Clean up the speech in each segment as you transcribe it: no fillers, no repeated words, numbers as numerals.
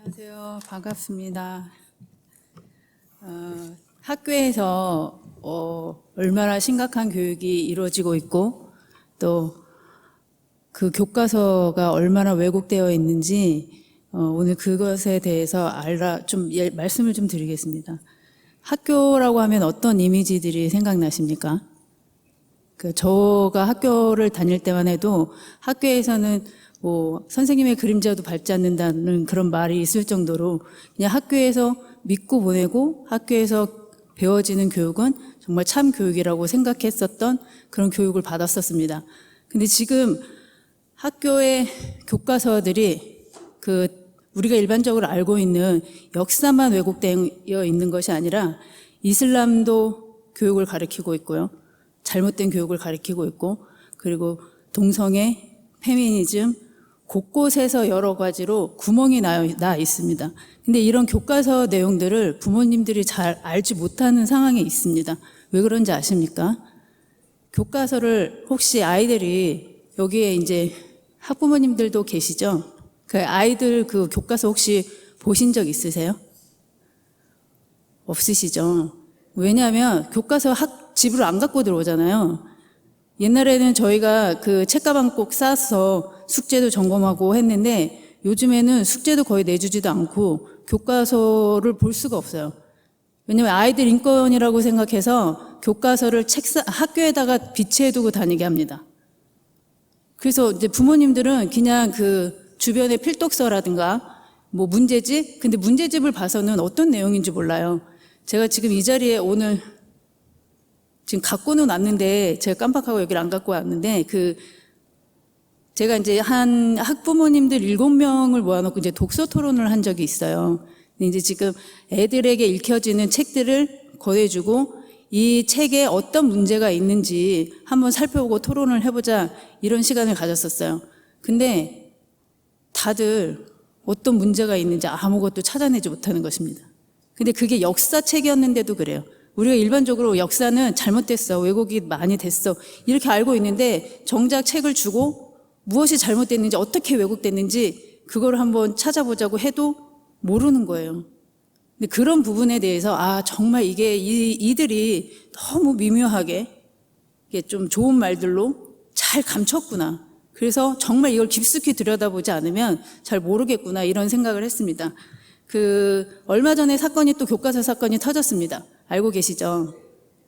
안녕하세요. 반갑습니다. 학교에서 얼마나 심각한 교육이 이루어지고 있고 또 그 교과서가 얼마나 왜곡되어 있는지 오늘 그것에 대해서 말씀을 좀 드리겠습니다. 학교라고 하면 어떤 이미지들이 생각나십니까? 저가 학교를 다닐 때만 해도 학교에서는 선생님의 그림자도 밟지 않는다는 그런 말이 있을 정도로 그냥 학교에서 믿고 보내고 학교에서 배워지는 교육은 정말 참 교육이라고 생각했었던 그런 교육을 받았었습니다. 근데 지금 학교의 교과서들이 우리가 일반적으로 알고 있는 역사만 왜곡되어 있는 것이 아니라 이슬람도 교육을 가르치고 있고요. 잘못된 교육을 가르치고 있고 그리고 동성애, 페미니즘 곳곳에서 여러 가지로 구멍이 나 있습니다. 근데 이런 교과서 내용들을 부모님들이 잘 알지 못하는 상황에 있습니다. 왜 그런지 아십니까? 교과서를 혹시 아이들이 여기에 이제 학부모님들도 계시죠? 그 아이들 그 교과서 혹시 보신 적 있으세요? 없으시죠? 왜냐하면 교과서 집으로 안 갖고 들어오잖아요. 옛날에는 저희가 그 책가방 꼭 싸서 숙제도 점검하고 했는데 요즘에는 숙제도 거의 내주지도 않고 교과서를 볼 수가 없어요. 왜냐하면 아이들 인권이라고 생각해서 교과서를 학교에다가 비치해두고 다니게 합니다. 그래서 이제 부모님들은 그냥 그 주변에 필독서라든가 문제집? 근데 문제집을 봐서는 어떤 내용인지 몰라요. 제가 지금 이 자리에 오늘 지금 갖고는 왔는데 제가 깜빡하고 여기를 안 갖고 왔는데 제가 이제 한 학부모님들 7명을 모아놓고 이제 독서 토론을 한 적이 있어요. 근데 이제 지금 애들에게 읽혀지는 책들을 권해주고 이 책에 어떤 문제가 있는지 한번 살펴보고 토론을 해보자 이런 시간을 가졌었어요. 근데 다들 어떤 문제가 있는지 아무것도 찾아내지 못하는 것입니다. 근데 그게 역사책이었는데도 그래요. 우리가 일반적으로 역사는 잘못됐어, 왜곡이 많이 됐어 이렇게 알고 있는데 정작 책을 주고 무엇이 잘못됐는지 어떻게 왜곡됐는지 그걸 한번 찾아보자고 해도 모르는 거예요. 근데 그런 부분에 대해서 정말 이게 이들이 너무 미묘하게 이게 좀 좋은 말들로 잘 감췄구나. 그래서 정말 이걸 깊숙이 들여다보지 않으면 잘 모르겠구나 이런 생각을 했습니다. 얼마 전에 또 교과서 사건이 터졌습니다. 알고 계시죠?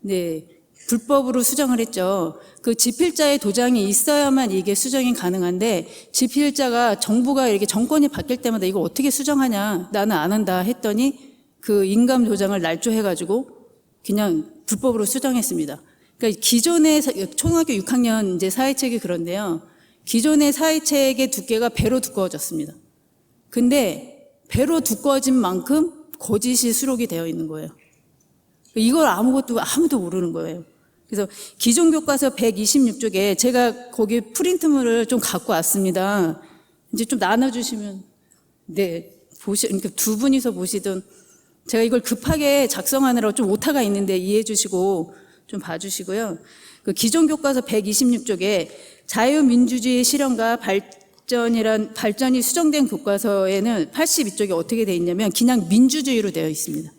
네. 불법으로 수정을 했죠. 지필자의 도장이 있어야만 이게 수정이 가능한데 지필자가 정부가 이렇게 정권이 바뀔 때마다 이거 어떻게 수정하냐 나는 안 한다 했더니 인감 도장을 날조해가지고 그냥 불법으로 수정했습니다. 그러니까 기존의 초등학교 6학년 이제 사회책이 그런데요. 기존의 사회책의 두께가 배로 두꺼워졌습니다. 근데 배로 두꺼워진 만큼 거짓이 수록이 되어 있는 거예요. 이걸 아무도 모르는 거예요. 그래서 기존 교과서 126쪽에 제가 거기 프린트물을 좀 갖고 왔습니다. 이제 좀 나눠주시면, 네, 그러니까 두 분이서 보시던, 제가 이걸 급하게 작성하느라고 좀 오타가 있는데 이해해 주시고 좀 봐주시고요. 기존 교과서 126쪽에 자유민주주의 실현과 발전이 수정된 교과서에는 82쪽에 어떻게 되어 있냐면 그냥 민주주의로 되어 있습니다.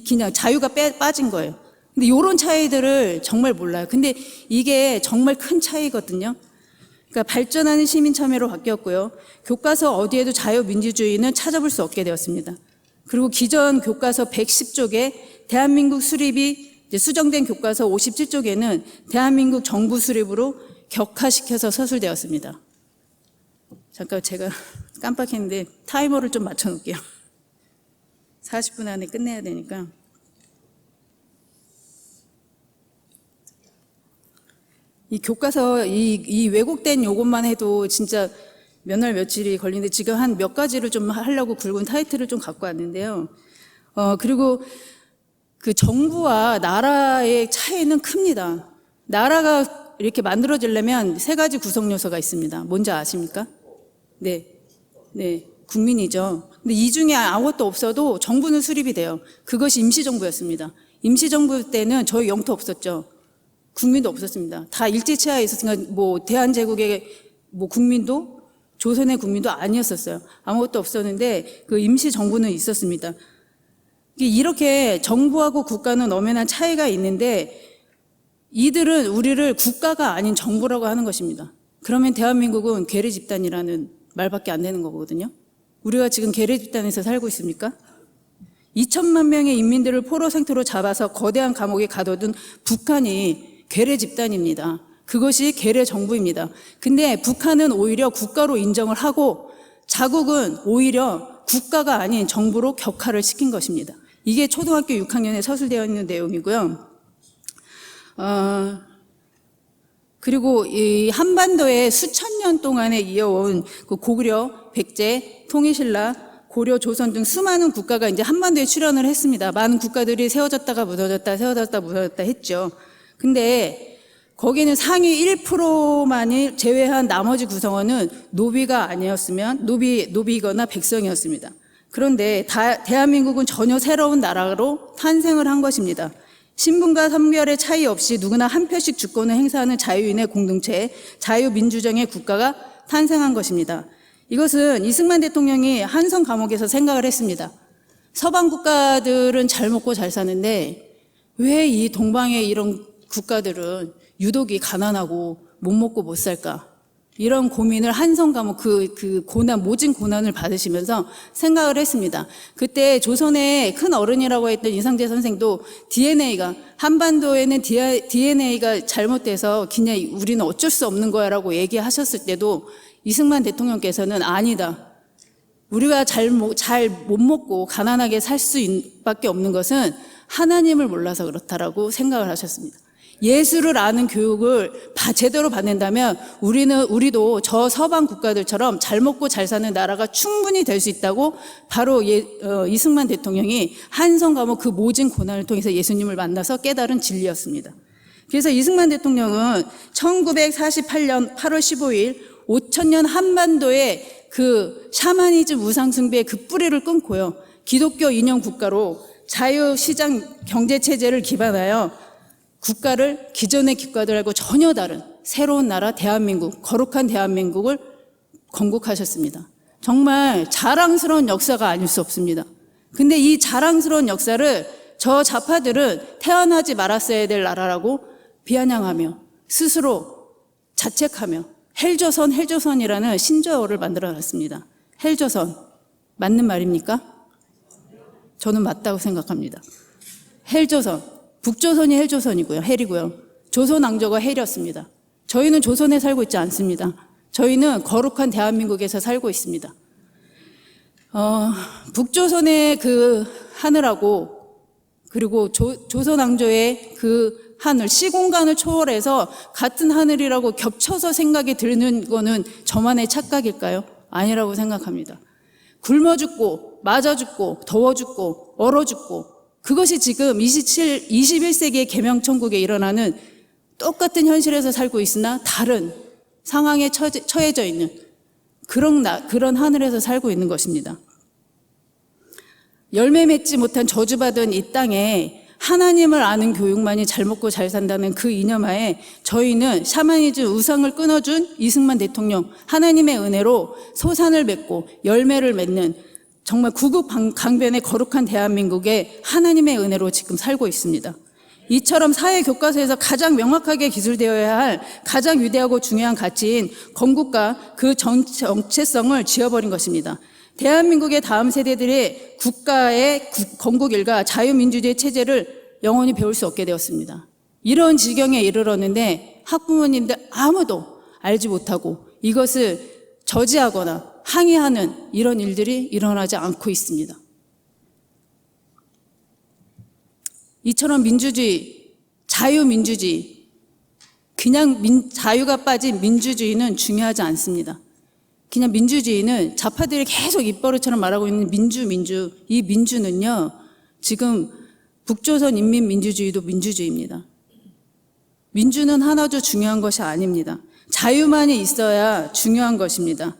그냥 자유가 빠진 거예요. 근데 이런 차이들을 정말 몰라요. 근데 이게 정말 큰 차이거든요. 그러니까 발전하는 시민 참여로 바뀌었고요. 교과서 어디에도 자유민주주의는 찾아볼 수 없게 되었습니다. 그리고 기존 교과서 110쪽에 대한민국 수립이 수정된 교과서 57쪽에는 대한민국 정부 수립으로 격화시켜서 서술되었습니다. 잠깐 제가 깜빡했는데 타이머를 좀 맞춰 놓을게요. 40분 안에 끝내야 되니까. 이 교과서 이 왜곡된 요것만 해도 진짜 몇 날 며칠이 걸리는데 지금 한 몇 가지를 좀 하려고 굵은 타이틀을 좀 갖고 왔는데요. 그리고 정부와 나라의 차이는 큽니다. 나라가 이렇게 만들어지려면 3가지 구성 요소가 있습니다. 뭔지 아십니까? 네. 국민이죠. 근데 이 중에 아무것도 없어도 정부는 수립이 돼요. 그것이 임시정부였습니다. 임시정부 때는 저희 영토 없었죠. 국민도 없었습니다. 다 일제치하에 있었으니까 대한제국의 국민도 조선의 국민도 아니었었어요. 아무것도 없었는데 그 임시 정부는 있었습니다. 이렇게 정부하고 국가는 엄연한 차이가 있는데 이들은 우리를 국가가 아닌 정부라고 하는 것입니다. 그러면 대한민국은 괴뢰 집단이라는 말밖에 안 되는 거거든요. 우리가 지금 괴뢰 집단에서 살고 있습니까? 2천만 명의 인민들을 포로 상태로 잡아서 거대한 감옥에 가둬둔 북한이 괴뢰 집단입니다. 그것이 괴뢰 정부입니다. 근데 북한은 오히려 국가로 인정을 하고 자국은 오히려 국가가 아닌 정부로 격화를 시킨 것입니다. 이게 초등학교 6학년에 서술되어 있는 내용이고요. 그리고 이 한반도에 수천 년 동안에 이어온 그 고구려, 백제, 통일신라, 고려, 조선 등 수많은 국가가 이제 한반도에 출현을 했습니다. 많은 국가들이 세워졌다가 무너졌다, 세워졌다 무너졌다 했죠. 근데 거기는 상위 1%만을 제외한 나머지 구성원은 노비가 아니었으면 노비이거나 백성이었습니다. 그런데 대한민국은 전혀 새로운 나라로 탄생을 한 것입니다. 신분과 성별의 차이 없이 누구나 한 표씩 주권을 행사하는 자유인의 공동체, 자유민주정의 국가가 탄생한 것입니다. 이것은 이승만 대통령이 한성 감옥에서 생각을 했습니다. 서방 국가들은 잘 먹고 잘 사는데 왜 이 동방의 이런 국가들은 유독이 가난하고 못 먹고 못 살까? 이런 고민을 한성 감옥 그 고난, 모진 고난을 받으시면서 생각을 했습니다. 그때 조선의 큰 어른이라고 했던 이상재 선생도 DNA가, 한반도에는 DNA가 잘못돼서 그냥 우리는 어쩔 수 없는 거야라고 얘기하셨을 때도 이승만 대통령께서는 아니다. 우리가 잘 못 먹고 가난하게 살 수밖에 없는 것은 하나님을 몰라서 그렇다라고 생각을 하셨습니다. 예수를 아는 교육을 제대로 받는다면 우리도 저 서방 국가들처럼 잘 먹고 잘 사는 나라가 충분히 될 수 있다고 바로 이승만 대통령이 한성 감옥 그 모진 고난을 통해서 예수님을 만나서 깨달은 진리였습니다. 그래서 이승만 대통령은 1948년 8월 15일 5천년 한반도의 그 샤머니즘 우상숭배의 그 뿌리를 끊고요. 기독교 인형 국가로 자유시장 경제체제를 기반하여 국가를 기존의 국가들하고 전혀 다른 새로운 나라 대한민국, 거룩한 대한민국을 건국하셨습니다. 정말 자랑스러운 역사가 아닐 수 없습니다. 근데 이 자랑스러운 역사를 저 좌파들은 태어나지 말았어야 될 나라라고 비아냥하며 스스로 자책하며 헬조선이라는 신조어를 만들어놨습니다. 헬조선, 맞는 말입니까? 저는 맞다고 생각합니다. 헬조선. 북조선이 헬조선이고요. 헬이고요. 조선 왕조가 헬이었습니다. 저희는 조선에 살고 있지 않습니다. 저희는 거룩한 대한민국에서 살고 있습니다. 북조선의 그 하늘하고 그리고 조선 왕조의 그 하늘, 시공간을 초월해서 같은 하늘이라고 겹쳐서 생각이 드는 거는 저만의 착각일까요? 아니라고 생각합니다. 굶어 죽고, 맞아 죽고, 더워 죽고, 얼어 죽고, 그것이 지금 21세기의 계명천국에 일어나는 똑같은 현실에서 살고 있으나 다른 상황에 처해져 있는 그런 하늘에서 살고 있는 것입니다. 열매 맺지 못한 저주받은 이 땅에 하나님을 아는 교육만이 잘 먹고 잘 산다는 그 이념하에 저희는 샤머니즘 우상을 끊어준 이승만 대통령, 하나님의 은혜로 소산을 맺고 열매를 맺는 정말 구국강변의 거룩한 대한민국에 하나님의 은혜로 지금 살고 있습니다. 이처럼 사회 교과서에서 가장 명확하게 기술되어야 할 가장 위대하고 중요한 가치인 건국과 그 정체성을 지워버린 것입니다. 대한민국의 다음 세대들의 국가의 건국 일과 자유민주주의 체제를 영원히 배울 수 없게 되었습니다. 이런 지경에 이르렀는데 학부모님들 아무도 알지 못하고 이것을 저지하거나 항의하는 이런 일들이 일어나지 않고 있습니다. 이처럼 민주주의, 자유민주주의, 그냥 자유가 빠진 민주주의는 중요하지 않습니다. 그냥 민주주의는 좌파들이 계속 입버릇처럼 말하고 있는 민주, 이 민주는요, 지금 북조선 인민민주주의도 민주주의입니다. 민주는 하나도 중요한 것이 아닙니다. 자유만이 있어야 중요한 것입니다.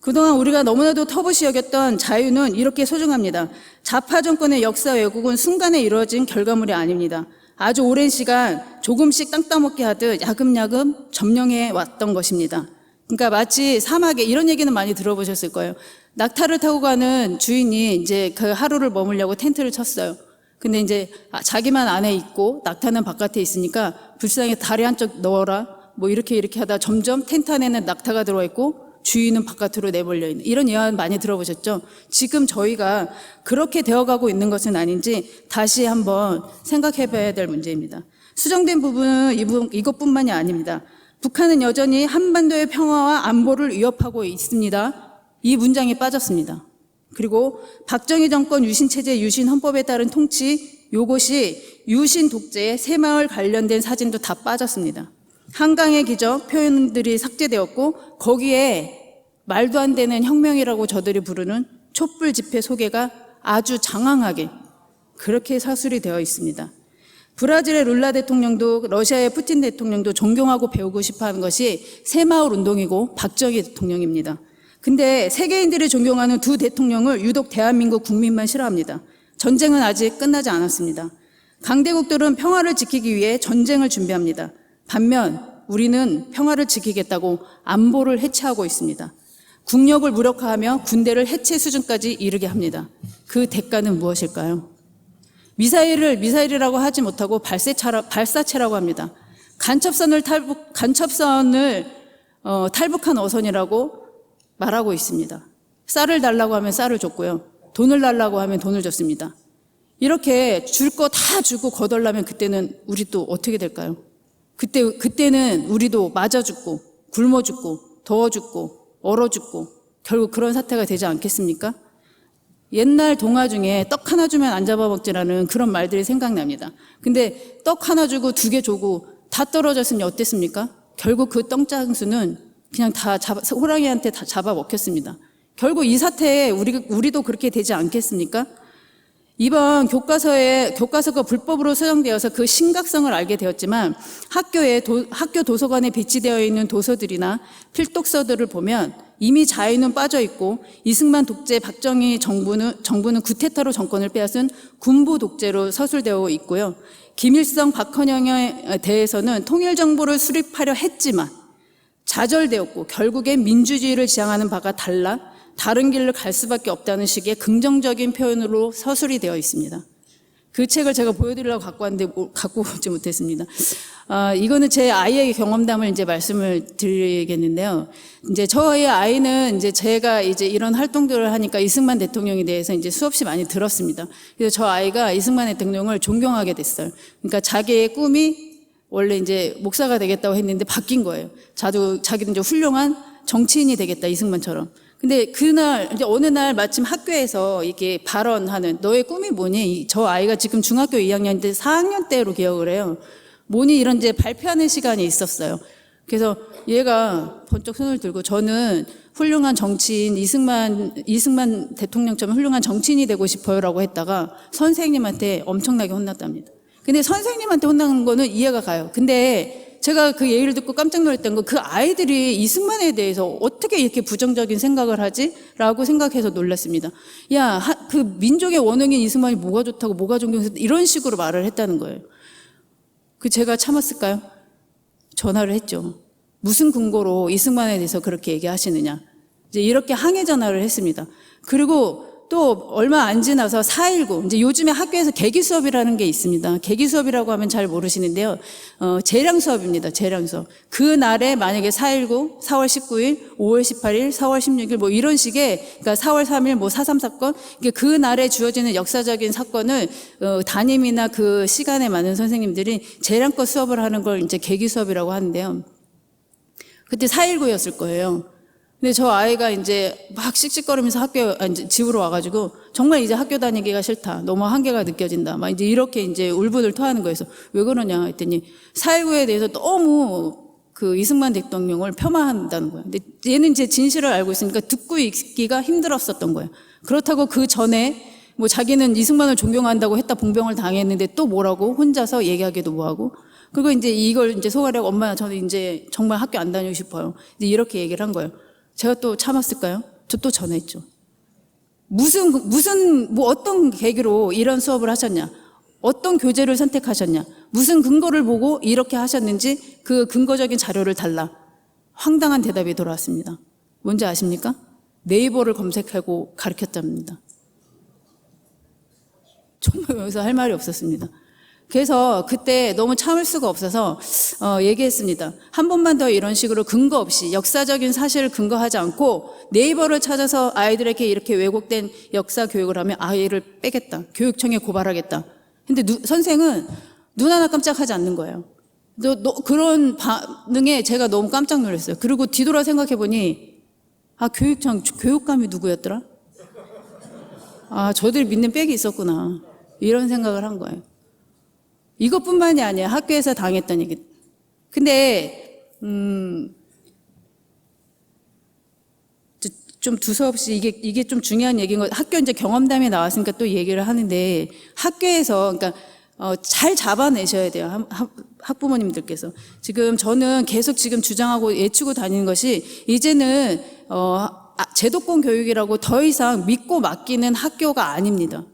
그동안 우리가 너무나도 터부시 여겼던 자유는 이렇게 소중합니다. 좌파 정권의 역사 왜곡은 순간에 이루어진 결과물이 아닙니다. 아주 오랜 시간 조금씩 땅 따먹게 하듯 야금야금 점령해 왔던 것입니다. 그러니까 마치 사막에, 이런 얘기는 많이 들어보셨을 거예요. 낙타를 타고 가는 주인이 이제 그 하루를 머물려고 텐트를 쳤어요. 근데 이제 자기만 안에 있고 낙타는 바깥에 있으니까 불쌍히 다리 한쪽 넣어라 뭐 이렇게 하다 점점 텐트 안에는 낙타가 들어와 있고 주인은 바깥으로 내몰려 있는, 이런 예언 많이 들어보셨죠? 지금 저희가 그렇게 되어가고 있는 것은 아닌지 다시 한번 생각해 봐야 될 문제입니다. 수정된 부분은 이것뿐만이 아닙니다. 북한은 여전히 한반도의 평화와 안보를 위협하고 있습니다. 이 문장이 빠졌습니다. 그리고 박정희 정권 유신체제 유신헌법에 따른 통치, 요것이 유신 독재의 새마을 관련된 사진도 다 빠졌습니다. 한강의 기적 표현들이 삭제되었고 거기에 말도 안 되는 혁명이라고 저들이 부르는 촛불 집회 소개가 아주 장황하게 그렇게 사술이 되어 있습니다. 브라질의 룰라 대통령도 러시아의 푸틴 대통령도 존경하고 배우고 싶어하는 것이 새마을 운동이고 박정희 대통령입니다. 근데 세계인들이 존경하는 두 대통령을 유독 대한민국 국민만 싫어합니다. 전쟁은 아직 끝나지 않았습니다. 강대국들은 평화를 지키기 위해 전쟁을 준비합니다. 반면 우리는 평화를 지키겠다고 안보를 해체하고 있습니다. 국력을 무력화하며 군대를 해체 수준까지 이르게 합니다. 그 대가는 무엇일까요? 미사일이라고 하지 못하고 발사체라고 합니다. 간첩선을 탈북한 어선이라고 말하고 있습니다. 쌀을 달라고 하면 쌀을 줬고요. 돈을 달라고 하면 돈을 줬습니다. 이렇게 줄 거 다 주고 거덜나면 그때는 우리 또 어떻게 될까요? 그때는 우리도 맞아 죽고 굶어 죽고 더워 죽고 얼어 죽고 결국 그런 사태가 되지 않겠습니까? 옛날 동화 중에 떡 하나 주면 안 잡아먹지라는 그런 말들이 생각납니다. 근데 떡 하나 주고 두 개 주고 다 떨어졌으니 어땠습니까? 결국 그 떡장수는 그냥 호랑이한테 다 잡아먹혔습니다. 결국 이 사태에 우리도 그렇게 되지 않겠습니까? 이번 교과서가 불법으로 수정되어서 그 심각성을 알게 되었지만 학교 도서관에 배치되어 있는 도서들이나 필독서들을 보면 이미 자유는 빠져 있고 이승만 독재 박정희 정부는 구테타로 정권을 빼앗은 군부 독재로 서술되어 있고요. 김일성 박헌영에 대해서는 통일정부를 수립하려 했지만 좌절되었고 결국엔 민주주의를 지향하는 바가 달라 다른 길을 갈 수밖에 없다는 식의 긍정적인 표현으로 서술이 되어 있습니다. 그 책을 제가 보여드리려고 갖고 왔는데 갖고 오지 못했습니다. 이거는 제 아이의 경험담을 이제 말씀을 드리겠는데요. 이제 저희 아이는 이제 제가 이제 이런 활동들을 하니까 이승만 대통령에 대해서 이제 수없이 많이 들었습니다. 그래서 저 아이가 이승만 대통령을 존경하게 됐어요. 그러니까 자기의 꿈이 원래 이제 목사가 되겠다고 했는데 바뀐 거예요. 자기는 이제 훌륭한 정치인이 되겠다, 이승만처럼. 근데 그날 이제 어느 날 마침 학교에서 이렇게 발언하는 너의 꿈이 뭐니? 저 아이가 지금 중학교 2학년인데 4학년 때로 기억을 해요. 뭐니 이런 이제 발표하는 시간이 있었어요. 그래서 얘가 번쩍 손을 들고 저는 훌륭한 정치인 이승만 대통령처럼 훌륭한 정치인이 되고 싶어요라고 했다가 선생님한테 엄청나게 혼났답니다. 근데 선생님한테 혼나는 거는 이해가 가요. 근데 제가 그 얘기를 듣고 깜짝 놀랐던 건 그 아이들이 이승만에 대해서 어떻게 이렇게 부정적인 생각을 하지? 라고 생각해서 놀랐습니다. 야, 그 민족의 원흥인 이승만이 뭐가 좋다고 뭐가 존경해서 이런 식으로 말을 했다는 거예요. 제가 참았을까요? 전화를 했죠. 무슨 근거로 이승만에 대해서 그렇게 얘기하시느냐. 이제 이렇게 항해 전화를 했습니다. 그리고 또 얼마 안 지나서 4.19, 이제 요즘에 학교에서 계기 수업이라는 게 있습니다. 계기 수업이라고 하면 잘 모르시는데요. 재량 수업입니다. 재량 수업. 그 날에 만약에 4.19, 4월 19일, 5월 18일, 4월 16일 뭐 이런 식의, 그러니까 4월 3일 뭐 4.3 사건, 그 날에 주어지는 역사적인 사건을 담임이나 그 시간에 많은 선생님들이 재량껏 수업을 하는 걸 이제 계기 수업이라고 하는데요. 그때 4.19였을 거예요. 근데 저 아이가 이제 막 씩씩거리면서 집으로 와가지고 정말 이제 학교 다니기가 싫다. 너무 한계가 느껴진다. 막 이제 이렇게 이제 울분을 토하는 거여서 왜 그러냐 했더니 4.19에 대해서 너무 그 이승만 대통령을 폄하한다는 거예요. 근데 얘는 이제 진실을 알고 있으니까 듣고 있기가 힘들었었던 거예요. 그렇다고 그 전에 뭐 자기는 이승만을 존경한다고 했다 봉병을 당했는데 또 뭐라고 혼자서 얘기하기도 뭐하고 그리고 이제 이걸 이제 속아려고 엄마 저는 이제 정말 학교 안 다니고 싶어요. 이제 이렇게 얘기를 한 거예요. 제가 또 참았을까요? 저 또 전화했죠. 뭐 어떤 계기로 이런 수업을 하셨냐? 어떤 교재를 선택하셨냐? 무슨 근거를 보고 이렇게 하셨는지 그 근거적인 자료를 달라. 황당한 대답이 돌아왔습니다. 뭔지 아십니까? 네이버를 검색하고 가르쳤답니다. 정말 여기서 할 말이 없었습니다. 그래서 그때 너무 참을 수가 없어서 얘기했습니다. 한 번만 더 이런 식으로 근거 없이 역사적인 사실을 근거하지 않고 네이버를 찾아서 아이들에게 이렇게 왜곡된 역사 교육을 하면 아이를 빼겠다. 교육청에 고발하겠다. 근데 선생은 눈 하나 깜짝하지 않는 거예요. 그런 반응에 제가 너무 깜짝 놀랐어요. 그리고 뒤돌아 생각해보니 교육청 교육감이 누구였더라? 저들이 믿는 백이 있었구나. 이런 생각을 한 거예요. 이것뿐만이 아니에요. 학교에서 당했던 얘기. 근데 좀 두서없이 이게 좀 중요한 얘기인 거. 학교 이제 경험담이 나왔으니까 또 얘기를 하는데 학교에서 그러니까 잘 잡아내셔야 돼요. 학부모님들께서. 지금 저는 계속 지금 주장하고 외치고 다니는 것이 이제는 제도권 교육이라고 더 이상 믿고 맡기는 학교가 아닙니다.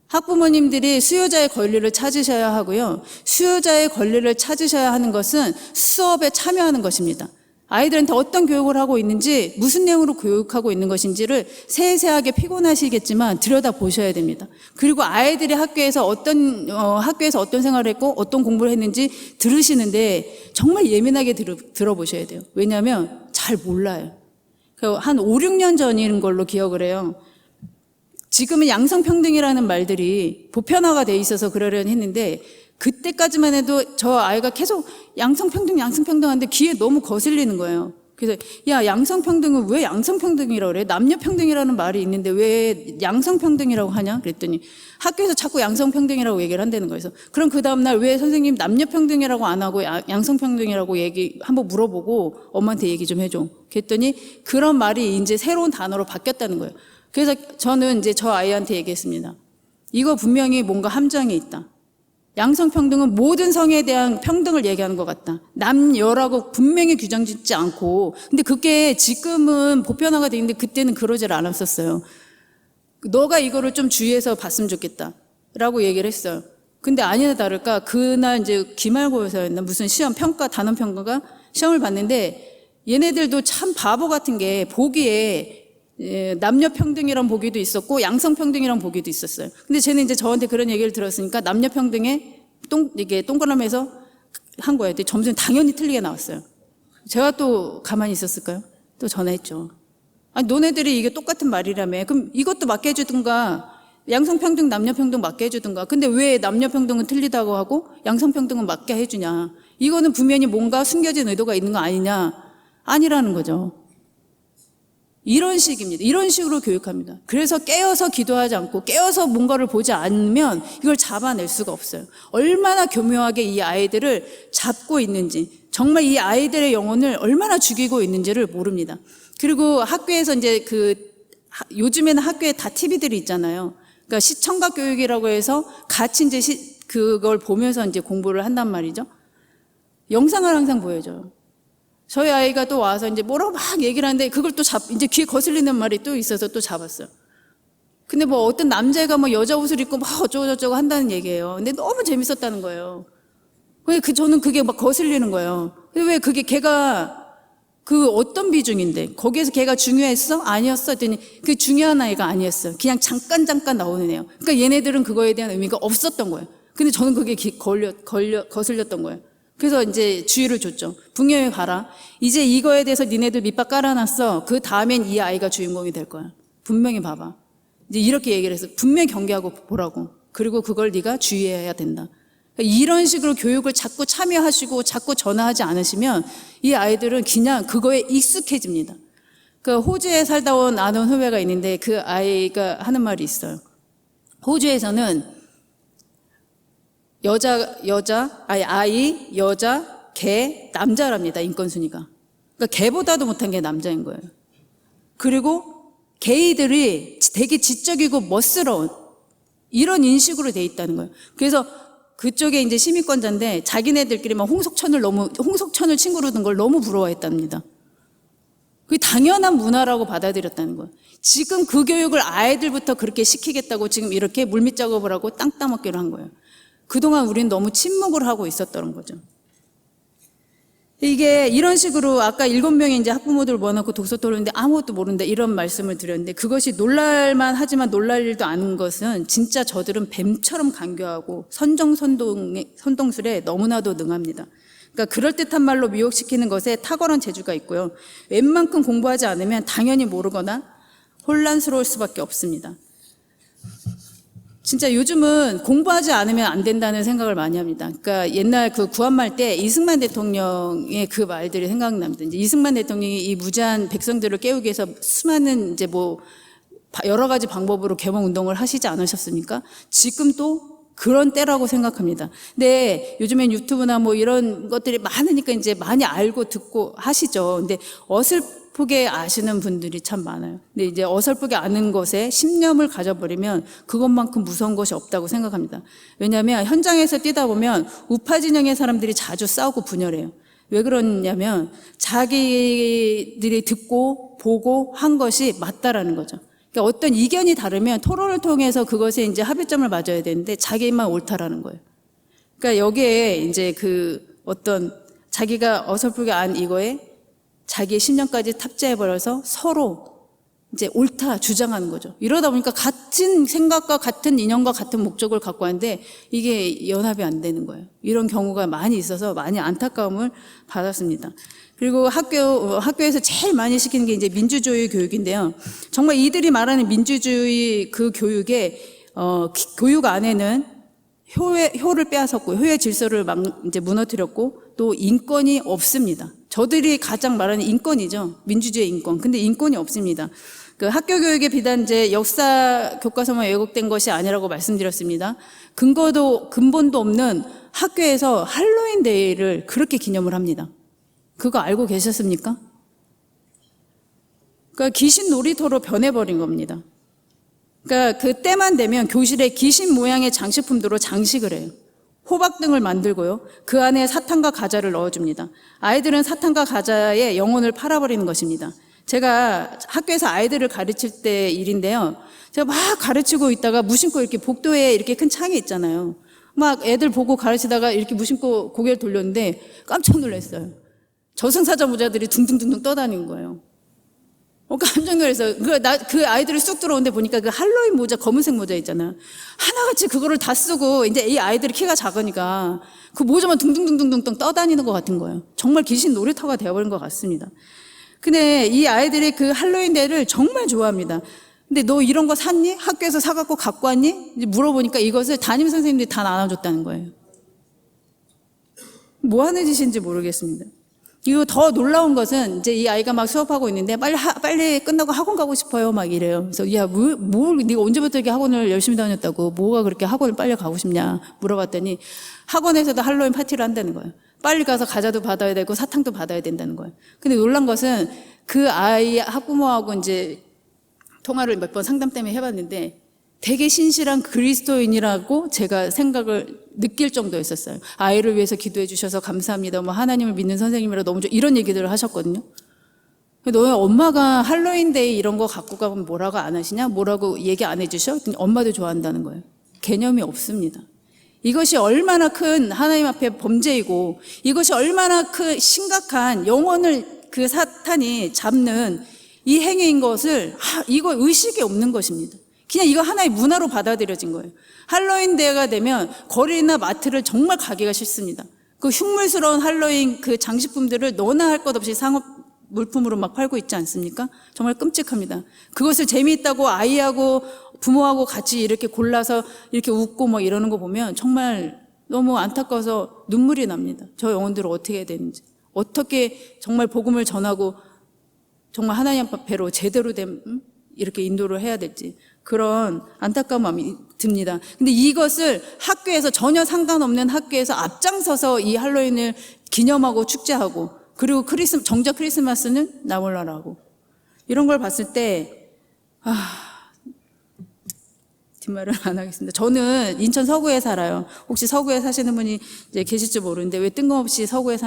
학부모님들이 수요자의 권리를 찾으셔야 하고요. 수요자의 권리를 찾으셔야 하는 것은 수업에 참여하는 것입니다. 아이들한테 어떤 교육을 하고 있는지, 무슨 내용으로 교육하고 있는 것인지를 세세하게 피곤하시겠지만 들여다보셔야 됩니다. 그리고 아이들이 학교에서 어떤 생활을 했고 어떤 공부를 했는지 들으시는데 정말 예민하게 들어보셔야 돼요. 왜냐하면 잘 몰라요. 한 5, 6년 전인 걸로 기억을 해요. 지금은 양성평등이라는 말들이 보편화가 돼 있어서 그러려니 했는데 그때까지만 해도 저 아이가 계속 양성평등 하는데 귀에 너무 거슬리는 거예요. 그래서 야, 양성평등은 왜 양성평등이라고 그래? 남녀평등이라는 말이 있는데 왜 양성평등이라고 하냐? 그랬더니 학교에서 자꾸 양성평등이라고 얘기를 한다는 거예요. 그럼 그 다음날 왜 선생님 남녀평등이라고 안 하고 양성평등이라고 한번 물어보고 엄마한테 얘기 좀 해줘. 그랬더니 그런 말이 이제 새로운 단어로 바뀌었다는 거예요. 그래서 저는 이제 저 아이한테 얘기했습니다. 이거 분명히 뭔가 함정이 있다. 양성평등은 모든 성에 대한 평등을 얘기하는 것 같다. 남여라고 분명히 규정 짓지 않고. 근데 그게 지금은 보편화가 돼 있는데 그때는 그러질 않았었어요. 너가 이거를 좀 주의해서 봤으면 좋겠다. 라고 얘기를 했어요. 근데 아니나 다를까 그날 이제 기말고사였나 무슨 시험 단원 평가가 시험을 봤는데 얘네들도 참 바보 같은 게 보기에 남녀평등이란 보기도 있었고 양성평등이란 보기도 있었어요. 근데 쟤는 이제 저한테 그런 얘기를 들었으니까 남녀평등에 이게 동그라미에서 한 거예요. 근데 점수는 당연히 틀리게 나왔어요. 제가 또 가만히 있었을까요? 또 전화했죠. 아니 너네들이 이게 똑같은 말이라며. 그럼 이것도 맞게 해주든가 양성평등 남녀평등 맞게 해주든가. 근데 왜 남녀평등은 틀리다고 하고 양성평등은 맞게 해주냐. 이거는 분명히 뭔가 숨겨진 의도가 있는 거 아니냐. 아니라는 거죠. 이런 식입니다. 이런 식으로 교육합니다. 그래서 깨어서 기도하지 않고 깨어서 뭔가를 보지 않으면 이걸 잡아낼 수가 없어요. 얼마나 교묘하게 이 아이들을 잡고 있는지, 정말 이 아이들의 영혼을 얼마나 죽이고 있는지를 모릅니다. 그리고 학교에서 이제 요즘에는 학교에 다 TV들이 있잖아요. 그러니까 시청각 교육이라고 해서 같이 이제 그걸 보면서 이제 공부를 한단 말이죠. 영상을 항상 보여줘요. 저희 아이가 또 와서 이제 뭐라고 막 얘기를 하는데 그걸 또 이제 귀에 거슬리는 말이 또 있어서 또 잡았어요. 근데 뭐 어떤 남자애가 뭐 여자 옷을 입고 막 어쩌고저쩌고 한다는 얘기예요. 근데 너무 재밌었다는 거예요. 근데 저는 그게 막 거슬리는 거예요. 근데 왜 그게 걔가 어떤 비중인데 거기에서 걔가 중요했어? 아니었어? 했더니 그 중요한 아이가 아니었어요. 그냥 잠깐 나오는 애요. 그러니까 얘네들은 그거에 대한 의미가 없었던 거예요. 근데 저는 그게 거슬렸던 거예요. 그래서 이제 주의를 줬죠. 분명히 봐라. 이제 이거에 대해서 니네들 밑밥 깔아놨어. 그 다음엔 이 아이가 주인공이 될 거야. 분명히 봐봐. 이제 이렇게 얘기를 해서 분명히 경계하고 보라고. 그리고 그걸 네가 주의해야 된다. 이런 식으로 교육을 자꾸 참여하시고 자꾸 전화하지 않으시면 이 아이들은 그냥 그거에 익숙해집니다. 호주에 살다 온 아는 후배가 있는데 그 아이가 하는 말이 있어요. 호주에서는 아이, 여자, 개, 남자랍니다. 인권순위가. 그러니까 개보다도 못한 게 남자인 거예요. 그리고 게이들이 되게 지적이고 멋스러운 이런 인식으로 돼 있다는 거예요. 그래서 그쪽에 이제 시민권자인데 자기네들끼리 막 홍석천을 친구로 둔 걸 너무 부러워했답니다. 그게 당연한 문화라고 받아들였다는 거예요. 지금 그 교육을 아이들부터 그렇게 시키겠다고 지금 이렇게 물밑 작업을 하고 땅 따먹기를 한 거예요. 그동안 우리는 너무 침묵을 하고 있었던 거죠. 이게 이런 식으로 아까 7명의 이제 학부모들 모아놓고 독서 토론인데 아무것도 모른다 이런 말씀을 드렸는데 그것이 놀랄만 하지만 놀랄 일도 아닌 것은 진짜 저들은 뱀처럼 간교하고 선동술에 너무나도 능합니다. 그러니까 그럴듯한 말로 미혹시키는 것에 탁월한 재주가 있고요. 웬만큼 공부하지 않으면 당연히 모르거나 혼란스러울 수밖에 없습니다. 진짜 요즘은 공부하지 않으면 안 된다는 생각을 많이 합니다. 그러니까 옛날 그 구한말 때 이승만 대통령의 그 말들이 생각납니다. 이제 이승만 대통령이 이 무지한 백성들을 깨우기 위해서 수많은 이제 뭐 여러 가지 방법으로 개몽 운동을 하시지 않으셨습니까? 지금 또 그런 때라고 생각합니다. 근데 요즘엔 유튜브나 뭐 이런 것들이 많으니까 이제 많이 알고 듣고 하시죠. 근데 어설프게 아시는 분들이 참 많아요. 근데 이제 어설프게 아는 것에 신념을 가져버리면 그것만큼 무서운 것이 없다고 생각합니다. 왜냐하면 현장에서 뛰다 보면 우파 진영의 사람들이 자주 싸우고 분열해요. 왜 그러냐면 자기들이 듣고 보고 한 것이 맞다라는 거죠. 그러니까 어떤 이견이 다르면 토론을 통해서 그것에 이제 합의점을 맞아야 되는데 자기만 옳다라는 거예요. 그러니까 여기에 이제 그 어떤 자기가 어설프게 안 이거에 자기의 신념까지 탑재해버려서 서로 이제 옳다 주장하는 거죠. 이러다 보니까 같은 생각과 같은 이념과 같은 목적을 갖고 하는데 이게 연합이 안 되는 거예요. 이런 경우가 많이 있어서 많이 안타까움을 받았습니다. 그리고 학교에서 제일 많이 시키는 게 이제 민주주의 교육인데요. 정말 이들이 말하는 민주주의 그 교육에, 교육 안에는 효를 빼앗았고, 효의 질서를 이제 무너뜨렸고, 또 인권이 없습니다. 저들이 가장 말하는 인권이죠. 민주주의 인권. 근데 인권이 없습니다. 그 학교 교육에 비단 이제 역사 교과서만 왜곡된 것이 아니라고 말씀드렸습니다. 근본도 없는 학교에서 할로윈 데이를 그렇게 기념을 합니다. 그거 알고 계셨습니까? 그러니까 귀신 놀이터로 변해버린 겁니다. 그러니까 그때만 되면 교실에 귀신 모양의 장식품들로 장식을 해요. 호박등을 만들고요. 그 안에 사탕과 과자를 넣어줍니다. 아이들은 사탕과 과자에 영혼을 팔아버리는 것입니다. 제가 학교에서 아이들을 가르칠 때 일인데요. 제가 막 가르치고 있다가 무심코 이렇게 복도에 이렇게 큰 창이 있잖아요. 막 애들 보고 가르치다가 이렇게 무심코 고개를 돌렸는데 깜짝 놀랐어요. 저승사자모자들이 둥둥둥둥 떠다니는 거예요. 깜짝 놀랐어요. 그 아이들이 쑥 들어오는데 보니까 그 할로윈 모자, 검은색 모자 있잖아요. 하나같이 그거를 다 쓰고, 이제 이 아이들이 키가 작으니까 그 모자만 둥둥둥둥둥 떠다니는 것 같은 거예요. 정말 귀신 놀이터가 되어버린 것 같습니다. 근데 이 아이들이 그 할로윈 데이를 정말 좋아합니다. 근데 너 이런 거 샀니? 학교에서 사갖고 갖고 왔니? 이제 물어보니까 이것을 담임 선생님들이 다 나눠줬다는 거예요. 뭐 하는 짓인지 모르겠습니다. 이거 더 놀라운 것은 이제 이 아이가 막 수업하고 있는데 빨리 끝나고 학원 가고 싶어요 막 이래요. 그래서 야, 네가 언제부터 이렇게 학원을 열심히 다녔다고 뭐가 그렇게 학원을 빨리 가고 싶냐 물어봤더니 학원에서도 할로윈 파티를 한다는 거예요. 빨리 가서 과자도 받아야 되고 사탕도 받아야 된다는 거예요. 근데 놀란 것은 그 아이 학부모하고 이제 통화를 몇 번 상담 때문에 해봤는데 되게 신실한 그리스도인이라고 제가 생각을 느낄 정도였었어요. 아이를 위해서 기도해 주셔서 감사합니다. 뭐 하나님을 믿는 선생님이라 너무 좋아. 이런 얘기들을 하셨거든요. 너희 엄마가 할로윈데이 이런 거 갖고 가면 뭐라고 안 하시냐? 뭐라고 얘기 안 해주셔? 엄마도 좋아한다는 거예요. 개념이 없습니다. 이것이 얼마나 큰 하나님 앞에 범죄이고 이것이 얼마나 큰 심각한 영혼을 그 사탄이 잡는 이 행위인 것을 이거 의식이 없는 것입니다. 그냥 이거 하나의 문화로 받아들여진 거예요. 할로윈 데이가 되면 거리나 마트를 정말 가기가 싫습니다. 그 흉물스러운 할로윈 그 장식품들을 너나 할 것 없이 상업 물품으로 막 팔고 있지 않습니까? 정말 끔찍합니다. 그것을 재미있다고 아이하고 부모하고 같이 이렇게 골라서 이렇게 웃고 뭐 이러는 거 보면 정말 너무 안타까워서 눈물이 납니다. 저 영혼들을 어떻게 해야 되는지. 어떻게 정말 복음을 전하고 정말 하나님 앞에로 제대로 된 이렇게 인도를 해야 될지 그런 안타까운 마음이 듭니다. 근데 이것을 학교에서 전혀 상관없는 학교에서 앞장서서 이 할로윈을 기념하고 축제하고 그리고 정작 크리스마스는 나몰라라고 이런 걸 봤을 때 긴 말을 안 하겠습니다. 저는 인천 서구에 살아요. 혹시 서구에 사시는 분이 이제 계실지 모르는데 왜 뜬금없이 서구에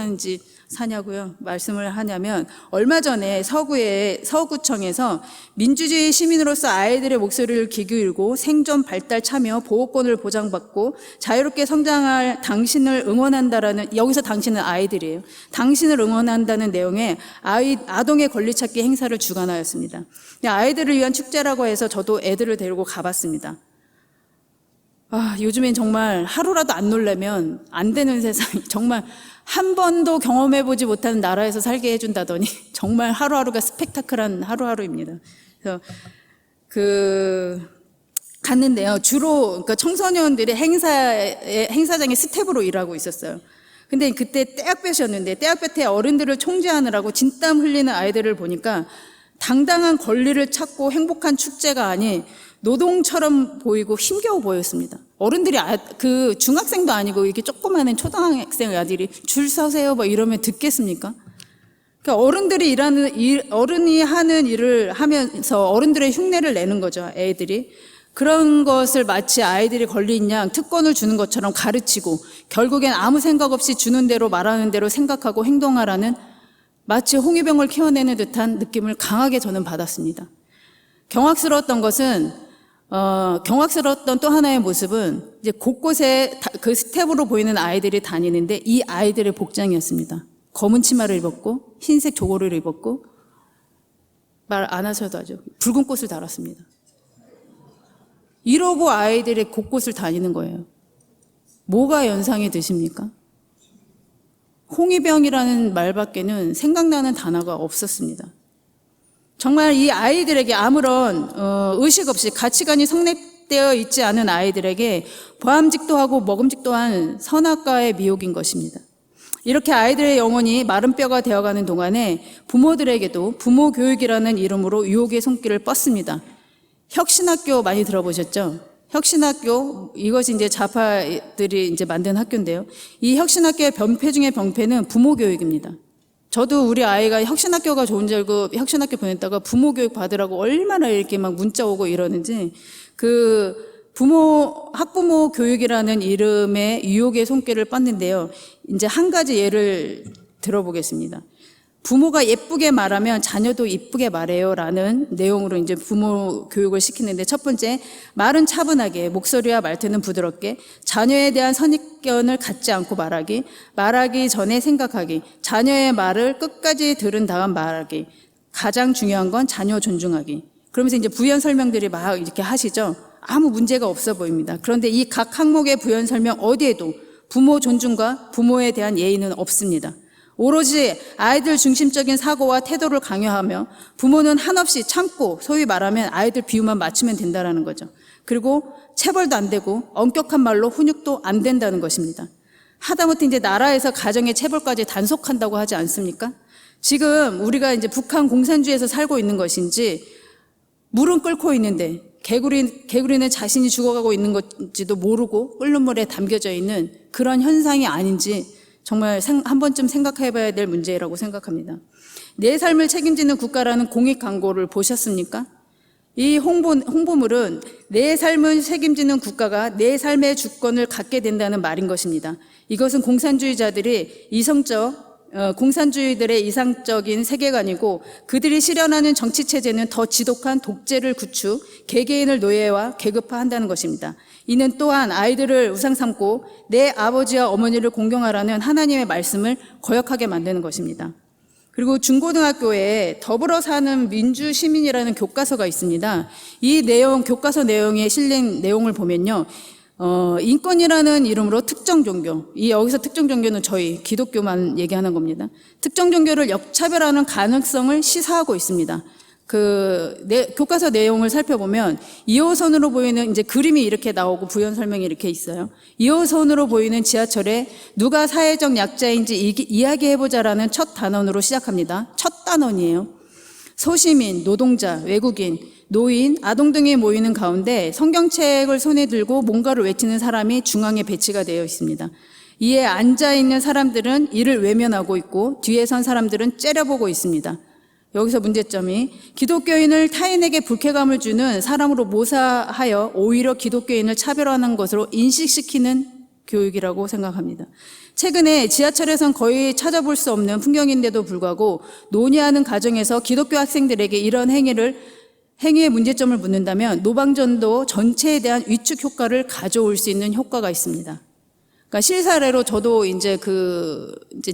사냐고요? 말씀을 하냐면 얼마 전에 서구청에서 민주주의 시민으로서 아이들의 목소리를 귀 기울이고 생존, 발달, 참여, 보호권을 보장받고 자유롭게 성장할 당신을 응원한다라는, 여기서 당신은 아이들이에요. 당신을 응원한다는 내용의 아동의 권리 찾기 행사를 주관하였습니다. 아이들을 위한 축제라고 해서 저도 애들을 데리고 가봤습니다. 요즘엔 정말 하루라도 안 놀라면 안 되는 세상이, 정말 한 번도 경험해보지 못하는 나라에서 살게 해준다더니 정말 하루하루가 스펙타클한 하루하루입니다. 그래서 갔는데요. 주로 그러니까 청소년들이 행사장에 스텝으로 일하고 있었어요. 근데 그때 떼약볕이었는데 떼약볕에 어른들을 총재하느라고 진땀 흘리는 아이들을 보니까 당당한 권리를 찾고 행복한 축제가 아닌 노동처럼 보이고 힘겨워 보였습니다. 어른들이 그 중학생도 아니고 이렇게 조그마한 초등학생 아들이 줄 서세요 뭐 이러면 듣겠습니까? 그러니까 어른이 하는 일을 하면서 어른들의 흉내를 내는 거죠, 애들이. 그런 것을 마치 아이들이 권리인 양 특권을 주는 것처럼 가르치고 결국엔 아무 생각 없이 주는 대로 말하는 대로 생각하고 행동하라는, 마치 홍위병을 키워내는 듯한 느낌을 강하게 저는 받았습니다. 경악스러웠던 또 하나의 모습은 이제 곳곳에 그 스텝으로 보이는 아이들이 다니는데 이 아이들의 복장이었습니다. 검은 치마를 입었고 흰색 조거를 입었고 말 안 하셔도 하죠. 붉은 꽃을 달았습니다. 이러고 아이들이 곳곳을 다니는 거예요. 뭐가 연상이 되십니까? 홍위병이라는 말밖에는 생각나는 단어가 없었습니다. 정말 이 아이들에게 아무런 의식 없이 가치관이 성립되어 있지 않은 아이들에게 보암직도 하고 먹음직도 한 선악과의 미혹인 것입니다. 이렇게 아이들의 영혼이 마른 뼈가 되어가는 동안에 부모들에게도 부모 교육이라는 이름으로 유혹의 손길을 뻗습니다. 혁신학교 많이 들어보셨죠? 혁신학교, 이것이 이제 좌파들이 이제 만든 학교인데요. 이 혁신학교의 병폐 중에 병폐는 부모 교육입니다. 저도 우리 아이가 혁신학교가 좋은 줄 알고 혁신학교 보냈다가 부모 교육 받으라고 얼마나 이렇게 막 문자 오고 이러는지, 학부모 교육이라는 이름의 유혹의 손길을 뻗는데요. 이제 한 가지 예를 들어보겠습니다. 부모가 예쁘게 말하면 자녀도 이쁘게 말해요 라는 내용으로 이제 부모 교육을 시키는데, 첫 번째, 말은 차분하게, 목소리와 말투는 부드럽게, 자녀에 대한 선입견을 갖지 않고 말하기 전에 생각하기, 자녀의 말을 끝까지 들은 다음 말하기, 가장 중요한 건 자녀 존중하기. 그러면서 이제 부연 설명들이 막 이렇게 하시죠. 아무 문제가 없어 보입니다. 그런데 이 각 항목의 부연 설명 어디에도 부모 존중과 부모에 대한 예의는 없습니다. 오로지 아이들 중심적인 사고와 태도를 강요하며 부모는 한없이 참고 소위 말하면 아이들 비유만 맞추면 된다는 거죠. 그리고 체벌도 안 되고 엄격한 말로 훈육도 안 된다는 것입니다. 하다못해 이제 나라에서 가정의 체벌까지 단속한다고 하지 않습니까? 지금 우리가 이제 북한 공산주의에서 살고 있는 것인지, 물은 끓고 있는데 개구리는 자신이 죽어가고 있는 건지도 모르고 끓는 물에 담겨져 있는 그런 현상이 아닌지 정말 한 번쯤 생각해봐야 될 문제라고 생각합니다. 내 삶을 책임지는 국가라는 공익 광고를 보셨습니까? 이 홍보물은 내 삶을 책임지는 국가가 내 삶의 주권을 갖게 된다는 말인 것입니다. 이것은 공산주의자들의 공산주의들의 이상적인 세계관이고, 그들이 실현하는 정치체제는 더 지독한 독재를 구축, 개개인을 노예와 계급화한다는 것입니다. 이는 또한 아이들을 우상 삼고 내 아버지와 어머니를 공경하라는 하나님의 말씀을 거역하게 만드는 것입니다. 그리고 중고등학교에 더불어 사는 민주시민이라는 교과서가 있습니다. 교과서 내용에 실린 내용을 보면요. 인권이라는 이름으로 특정 종교, 여기서 특정 종교는 저희 기독교만 얘기하는 겁니다. 특정 종교를 역차별하는 가능성을 시사하고 있습니다. 교과서 내용을 살펴보면 2호선으로 보이는 이제 그림이 이렇게 나오고 부연 설명이 이렇게 있어요. 2호선으로 보이는 지하철에 누가 사회적 약자인지 이야기해보자라는 첫 단원으로 시작합니다. 첫 단원이에요. 소시민, 노동자, 외국인, 노인, 아동 등이 모이는 가운데 성경책을 손에 들고 뭔가를 외치는 사람이 중앙에 배치가 되어 있습니다. 이에 앉아있는 사람들은 이를 외면하고 있고 뒤에 선 사람들은 째려보고 있습니다. 여기서 문제점이 기독교인을 타인에게 불쾌감을 주는 사람으로 모사하여 오히려 기독교인을 차별화하는 것으로 인식시키는 교육이라고 생각합니다. 최근에 지하철에선 거의 찾아볼 수 없는 풍경인데도 불구하고 논의하는 과정에서 기독교 학생들에게 이런 행위의 문제점을 묻는다면 노방전도 전체에 대한 위축 효과를 가져올 수 있는 효과가 있습니다. 그러니까 실사례로 저도 이제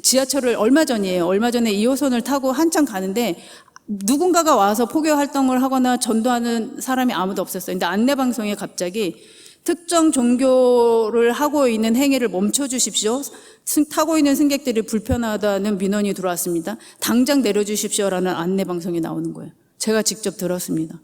지하철을 얼마 전에 2호선을 타고 한참 가는데 누군가가 와서 포교 활동을 하거나 전도하는 사람이 아무도 없었어요. 근데 안내방송에 갑자기 특정 종교를 하고 있는 행위를 멈춰주십시오. 타고 있는 승객들이 불편하다는 민원이 들어왔습니다. 당장 내려주십시오라는 안내방송이 나오는 거예요. 제가 직접 들었습니다.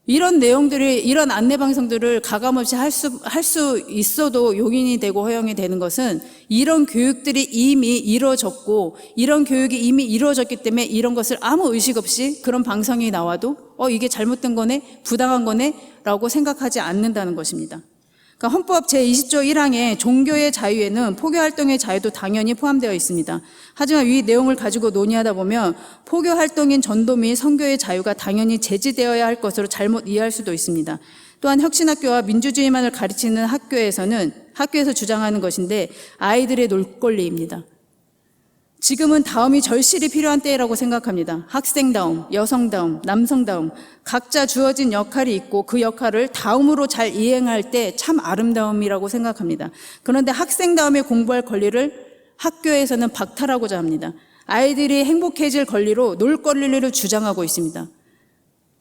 이런 내용들이, 이런 안내방송들을 가감없이 할 수 있어도 용인이 되고 허용이 되는 것은 이런 교육들이 이미 이루어졌고, 이런 교육이 이미 이루어졌기 때문에 이런 것을 아무 의식 없이 그런 방송이 나와도 이게 잘못된 거네, 부당한 거네 라고 생각하지 않는다는 것입니다. 그러니까 헌법 제20조 1항에 종교의 자유에는 포교활동의 자유도 당연히 포함되어 있습니다. 하지만 이 내용을 가지고 논의하다 보면 포교활동인 전도 및 선교의 자유가 당연히 제지되어야 할 것으로 잘못 이해할 수도 있습니다. 또한 혁신학교와 민주주의만을 가르치는 학교에서 주장하는 것인데 아이들의 놀 권리입니다. 지금은 다음이 절실히 필요한 때라고 생각합니다. 학생다움, 여성다움, 남성다움 각자 주어진 역할이 있고 그 역할을 다음으로 잘 이행할 때 참 아름다움이라고 생각합니다. 그런데 학생다움에 공부할 권리를 학교에서는 박탈하고자 합니다. 아이들이 행복해질 권리로 놀 권리를 주장하고 있습니다.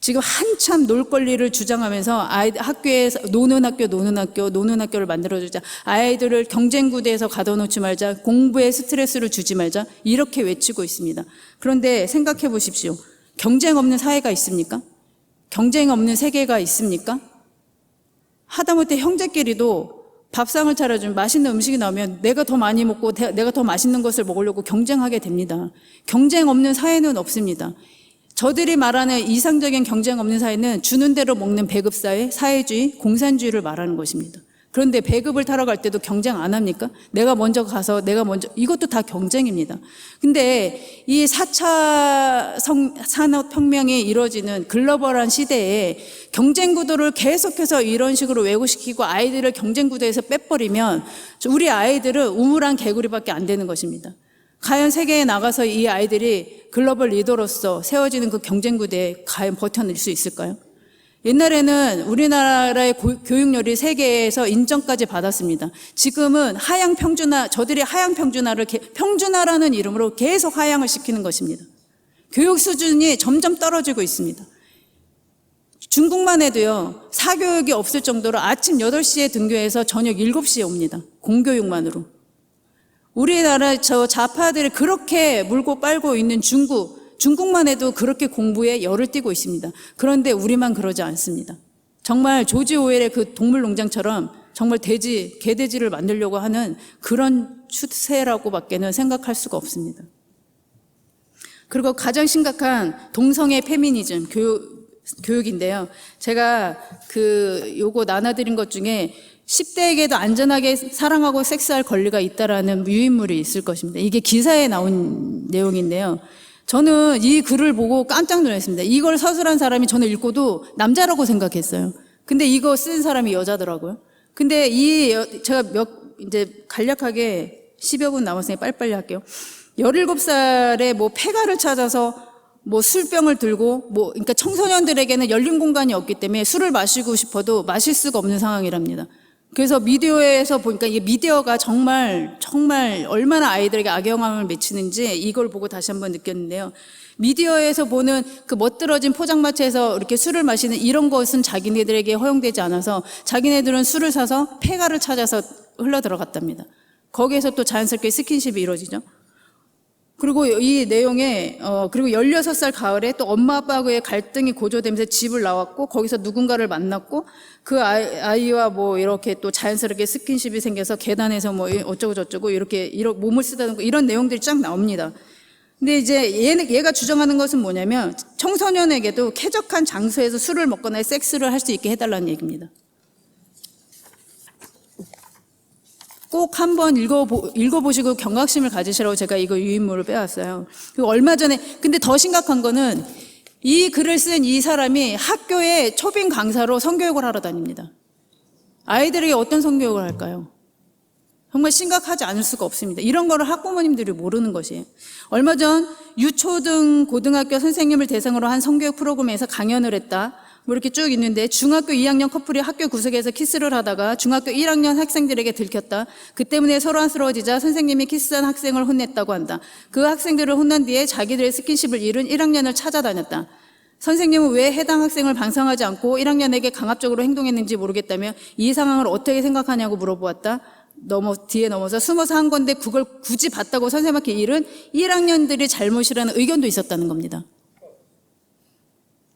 지금 한참 놀 권리를 주장하면서 학교에서 노는 학교를 만들어주자. 아이들을 경쟁 구대에서 가둬놓지 말자. 공부에 스트레스를 주지 말자. 이렇게 외치고 있습니다. 그런데 생각해 보십시오. 경쟁 없는 사회가 있습니까? 경쟁 없는 세계가 있습니까? 하다못해 형제끼리도 밥상을 차려주면 맛있는 음식이 나오면 내가 더 많이 먹고 내가 더 맛있는 것을 먹으려고 경쟁하게 됩니다. 경쟁 없는 사회는 없습니다. 저들이 말하는 이상적인 경쟁 없는 사회는 주는 대로 먹는 배급사회, 사회주의, 공산주의를 말하는 것입니다. 그런데 배급을 타러 갈 때도 경쟁 안 합니까? 내가 먼저 가서 이것도 다 경쟁입니다. 근데 이 4차 산업혁명이 이루어지는 글로벌한 시대에 경쟁 구도를 계속해서 이런 식으로 왜곡시키고 아이들을 경쟁 구도에서 빼버리면 우리 아이들은 우물한 개구리밖에 안 되는 것입니다. 과연 세계에 나가서 이 아이들이 글로벌 리더로서 세워지는 그 경쟁 구대에 과연 버텨낼 수 있을까요? 옛날에는 우리나라의 교육열이 세계에서 인정까지 받았습니다. 지금은 저들이 하향 평준화를 평준화라는 이름으로 계속 하향을 시키는 것입니다. 교육 수준이 점점 떨어지고 있습니다. 중국만 해도요, 사교육이 없을 정도로 아침 8시에 등교해서 저녁 7시에 옵니다. 공교육만으로. 우리나라 좌파들이 그렇게 물고 빨고 있는 중국만 해도 그렇게 공부에 열을 띠고 있습니다. 그런데 우리만 그러지 않습니다. 정말 조지 오웰의 그 동물농장처럼 정말 개돼지를 만들려고 하는 그런 추세라고밖에는 생각할 수가 없습니다. 그리고 가장 심각한 동성애 페미니즘 교육인데요. 제가 요거 나눠드린 것 중에 10대에게도 안전하게 사랑하고 섹스할 권리가 있다라는 유인물이 있을 것입니다. 이게 기사에 나온 내용인데요. 저는 이 글을 보고 깜짝 놀랐습니다. 이걸 서술한 사람이 저는 읽고도 남자라고 생각했어요. 근데 이거 쓴 사람이 여자더라고요. 근데 제가 이제 간략하게 10여 분 남았으니 빨리빨리 할게요. 17살에 폐가를 찾아서 술병을 들고 그러니까 청소년들에게는 열린 공간이 없기 때문에 술을 마시고 싶어도 마실 수가 없는 상황이랍니다. 그래서 미디어에서 보니까 이게 미디어가 정말 얼마나 아이들에게 악영향을 미치는지 이걸 보고 다시 한번 느꼈는데요. 미디어에서 보는 그 멋들어진 포장마차에서 이렇게 술을 마시는 이런 것은 자기네들에게 허용되지 않아서 자기네들은 술을 사서 폐가를 찾아서 흘러 들어갔답니다. 거기에서 또 자연스럽게 스킨십이 이루어지죠. 그리고 이 내용에 그리고 16살 가을에 또 엄마 아빠하고의 갈등이 고조되면서 집을 나왔고 거기서 누군가를 만났고 그 아이와 이렇게 또 자연스럽게 스킨십이 생겨서 계단에서 어쩌고 저쩌고 이렇게 몸을 쓰다듬고 이런 내용들이 쫙 나옵니다. 근데 이제 얘가 주장하는 것은 뭐냐면 청소년에게도 쾌적한 장소에서 술을 먹거나 섹스를 할 수 있게 해달라는 얘기입니다. 꼭 한번 읽어보시고 경각심을 가지시라고 제가 이거 유인물을 빼왔어요. 그리고 얼마 전에, 근데 더 심각한 거는 이 글을 쓴 이 사람이 학교에 초빙 강사로 성교육을 하러 다닙니다. 아이들에게 어떤 성교육을 할까요? 정말 심각하지 않을 수가 없습니다. 이런 거를 학부모님들이 모르는 것이에요. 얼마 전 유초등 고등학교 선생님을 대상으로 한 성교육 프로그램에서 강연을 했다. 뭐 이렇게 쭉 있는데 중학교 2학년 커플이 학교 구석에서 키스를 하다가 중학교 1학년 학생들에게 들켰다. 그 때문에 서로 안쓰러워지자 선생님이 키스한 학생을 혼냈다고 한다. 그 학생들을 혼난 뒤에 자기들의 스킨십을 잃은 1학년을 찾아다녔다. 선생님은 왜 해당 학생을 반성하지 않고 1학년에게 강압적으로 행동했는지 모르겠다며 이 상황을 어떻게 생각하냐고 물어보았다. 뒤에 넘어서 숨어서 한 건데 그걸 굳이 봤다고 선생님한테 잃은 1학년들이 잘못이라는 의견도 있었다는 겁니다.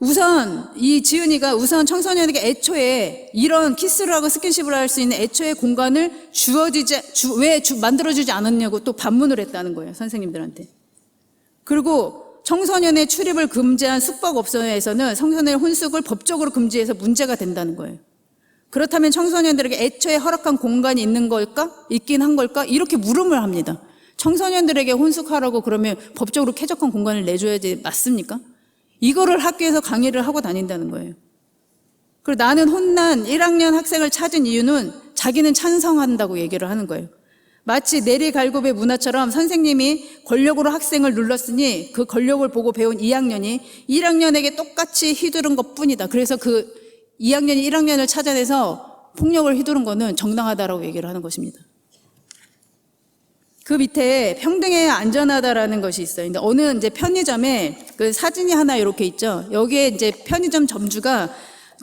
우선 이 지은이가 우선 청소년에게 애초에 이런 키스를 하고 스킨십을 할 수 있는 애초에 공간을 만들어주지 않았냐고 또 반문을 했다는 거예요, 선생님들한테. 그리고 청소년의 출입을 금지한 숙박업소에서는 청소년의 혼숙을 법적으로 금지해서 문제가 된다는 거예요. 그렇다면 청소년들에게 애초에 허락한 공간이 있는 걸까? 있긴 한 걸까? 이렇게 물음을 합니다. 청소년들에게 혼숙하라고 그러면 법적으로 쾌적한 공간을 내줘야지 맞습니까? 이거를 학교에서 강의를 하고 다닌다는 거예요. 그리고 나는 혼난 1학년 학생을 찾은 이유는 자기는 찬성한다고 얘기를 하는 거예요. 마치 내리갈굽의 문화처럼 선생님이 권력으로 학생을 눌렀으니 그 권력을 보고 배운 2학년이 1학년에게 똑같이 휘두른 것뿐이다. 그래서 그 2학년이 1학년을 찾아내서 폭력을 휘두른 거는 정당하다라고 얘기를 하는 것입니다. 그 밑에 평등해야 안전하다라는 것이 있어요. 근데 어느 이제 편의점에 그 사진이 하나 이렇게 있죠. 여기에 이제 편의점 점주가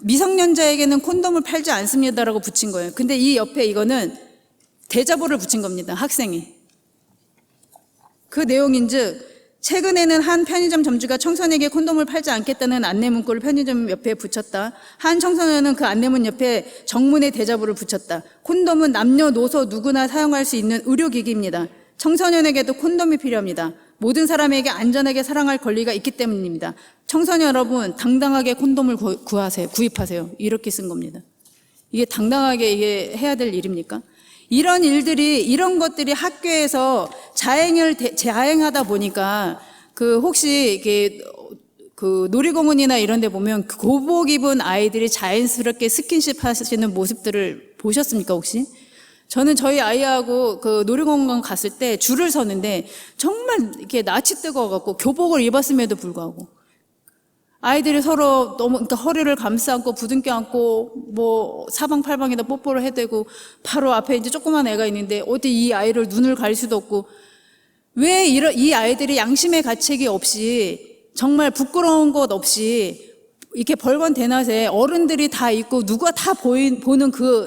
미성년자에게는 콘돔을 팔지 않습니다라고 붙인 거예요. 근데 이 옆에 이거는 대자보를 붙인 겁니다. 학생이. 그 내용인즉 최근에는 한 편의점 점주가 청소년에게 콘돔을 팔지 않겠다는 안내 문구를 편의점 옆에 붙였다. 한 청소년은 그 안내문 옆에 정문의 대자보를 붙였다. 콘돔은 남녀노소 누구나 사용할 수 있는 의료기기입니다. 청소년에게도 콘돔이 필요합니다. 모든 사람에게 안전하게 사랑할 권리가 있기 때문입니다. 청소년 여러분, 당당하게 콘돔을 구입하세요. 이렇게 쓴 겁니다. 이게 당당하게 이게 해야 될 일입니까? 이런 것들이 학교에서 자행하다 보니까 혹시 이게 놀이공원이나 이런 데 보면 교복 입은 아이들이 자연스럽게 스킨십 하시는 모습들을 보셨습니까, 혹시? 저는 저희 아이하고 놀이공원 갔을 때 줄을 서는데 정말 이렇게 낯이 뜨거워갖고 교복을 입었음에도 불구하고 아이들이 서로 너무 그러니까 허리를 감싸 안고 부둥켜 안고 사방팔방에다 뽀뽀를 해대고 바로 앞에 이제 조그만 애가 있는데 어디 이 아이를 눈을 가릴 수도 없고 왜 이 아이들이 양심의 가책이 없이 정말 부끄러운 것 없이 이렇게 벌건 대낮에 어른들이 다 있고 누가 다 보는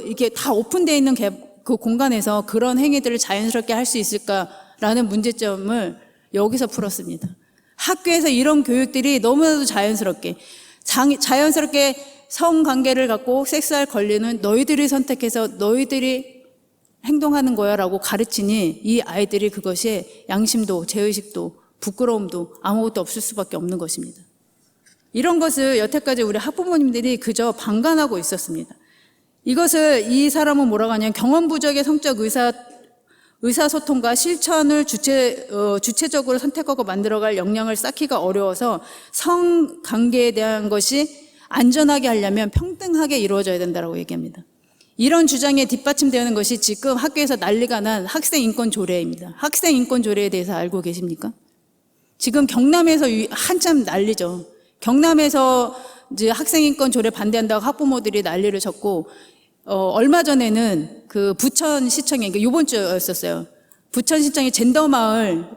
이렇게 다 오픈되어 있는 그 공간에서 그런 행위들을 자연스럽게 할 수 있을까라는 문제점을 여기서 풀었습니다. 학교에서 이런 교육들이 너무나도 자연스럽게 성관계를 갖고 섹스할 권리는 너희들이 선택해서 너희들이 행동하는 거야 라고 가르치니 이 아이들이 그것이 양심도 제의식도 부끄러움도 아무것도 없을 수밖에 없는 것입니다. 이런 것을 여태까지 우리 학부모님들이 그저 방관하고 있었습니다. 이것을 이 사람은 뭐라고 하냐면 경험 부족의 성적 의사소통과 실천을 주체적으로 선택하고 만들어갈 역량을 쌓기가 어려워서 성관계에 대한 것이 안전하게 하려면 평등하게 이루어져야 된다고 얘기합니다. 이런 주장에 뒷받침되는 것이 지금 학교에서 난리가 난 학생인권조례입니다. 학생인권조례에 대해서 알고 계십니까? 지금 경남에서 한참 난리죠. 경남에서 이제 학생인권조례 반대한다고 학부모들이 난리를 쳤고 얼마 전에는 그 부천시청에, 이번 주였었어요. 부천시청이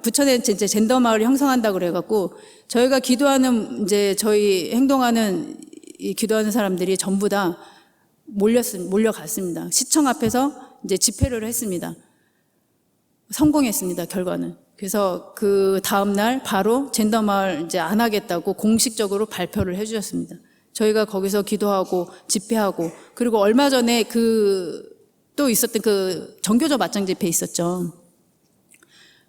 부천에 이제 젠더마을을 형성한다고 그래갖고, 저희가 저희 행동하는, 기도하는 사람들이 전부 다 몰려갔습니다. 시청 앞에서 이제 집회를 했습니다. 성공했습니다, 결과는. 그래서 그 다음날 바로 젠더마을 이제 안 하겠다고 공식적으로 발표를 해주셨습니다. 저희가 거기서 기도하고 집회하고 그리고 얼마 전에 또 있었던 그 정교조 맞짱 집회 있었죠.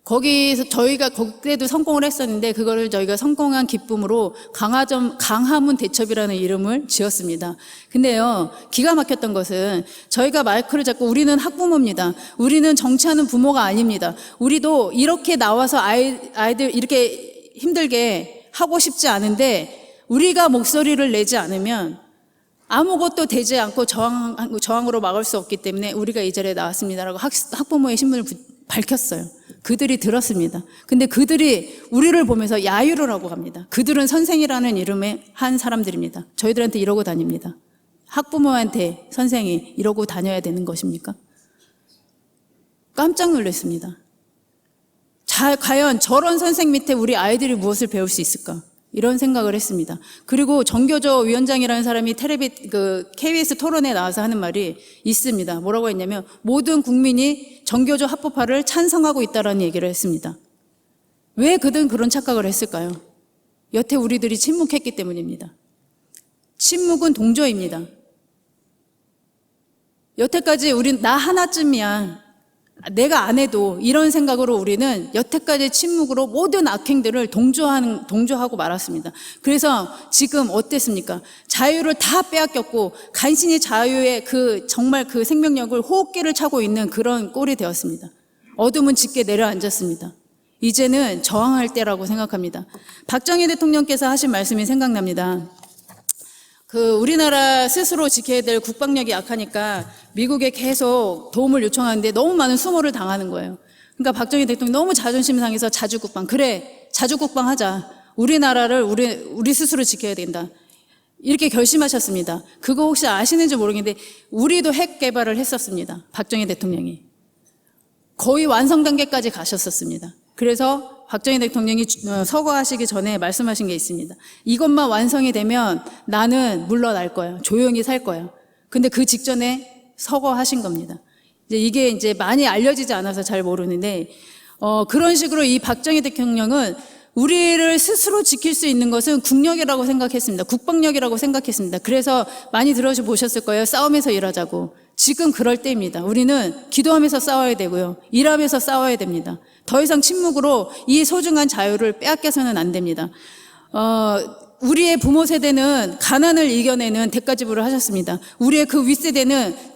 거기서 저희가 그때도 성공을 했었는데 그거를 저희가 성공한 기쁨으로 강화문 대첩이라는 이름을 지었습니다. 근데요, 기가 막혔던 것은 저희가 마이크를 잡고 우리는 학부모입니다. 우리는 정치하는 부모가 아닙니다. 우리도 이렇게 나와서 아이들 이렇게 힘들게 하고 싶지 않은데 우리가 목소리를 내지 않으면 아무것도 되지 않고 저항으로 막을 수 없기 때문에 우리가 이 자리에 나왔습니다라고 학부모의 신분을 밝혔어요. 그들이 들었습니다. 근데 그들이 우리를 보면서 야유로라고 합니다. 그들은 선생이라는 이름의 한 사람들입니다. 저희들한테 이러고 다닙니다. 학부모한테 선생이 이러고 다녀야 되는 것입니까? 깜짝 놀랐습니다. 과연 저런 선생 밑에 우리 아이들이 무엇을 배울 수 있을까? 이런 생각을 했습니다. 그리고 정교조 위원장이라는 사람이 KBS 토론에 나와서 하는 말이 있습니다. 뭐라고 했냐면 모든 국민이 정교조 합법화를 찬성하고 있다라는 얘기를 했습니다. 왜 그들은 그런 착각을 했을까요? 여태 우리들이 침묵했기 때문입니다. 침묵은 동조입니다. 여태까지 우린 나 하나쯤이야, 내가 안 해도, 이런 생각으로 우리는 여태까지 침묵으로 모든 악행들을 동조하고 말았습니다. 그래서 지금 어땠습니까? 자유를 다 빼앗겼고 간신히 자유의 정말 그 생명력을 호흡기를 차고 있는 그런 꼴이 되었습니다. 어둠은 짙게 내려앉았습니다. 이제는 저항할 때라고 생각합니다. 박정희 대통령께서 하신 말씀이 생각납니다. 우리나라 스스로 지켜야 될 국방력이 약하니까 미국에 계속 도움을 요청하는데 너무 많은 수모를 당하는 거예요. 그러니까 박정희 대통령이 너무 자존심 상해서 자주국방, 그래, 자주국방 하자. 우리나라를 우리 스스로 지켜야 된다. 이렇게 결심하셨습니다. 그거 혹시 아시는지 모르겠는데 우리도 핵 개발을 했었습니다. 박정희 대통령이. 거의 완성 단계까지 가셨었습니다. 그래서 박정희 대통령이 서거하시기 전에 말씀하신 게 있습니다. 이것만 완성이 되면 나는 물러날 거야. 조용히 살 거야. 근데 그 직전에 서거하신 겁니다. 이게 이제 많이 알려지지 않아서 잘 모르는데, 그런 식으로 이 박정희 대통령은 우리를 스스로 지킬 수 있는 것은 국력이라고 생각했습니다. 국방력이라고 생각했습니다. 그래서 많이 들어보셨을 거예요. 싸움에서 일하자고. 지금 그럴 때입니다. 우리는 기도하면서 싸워야 되고요. 일하면서 싸워야 됩니다. 더 이상 침묵으로 이 소중한 자유를 빼앗겨서는 안 됩니다. 우리의 부모 세대는 가난을 이겨내는 대가지불을 하셨습니다. 우리의 그 윗세대는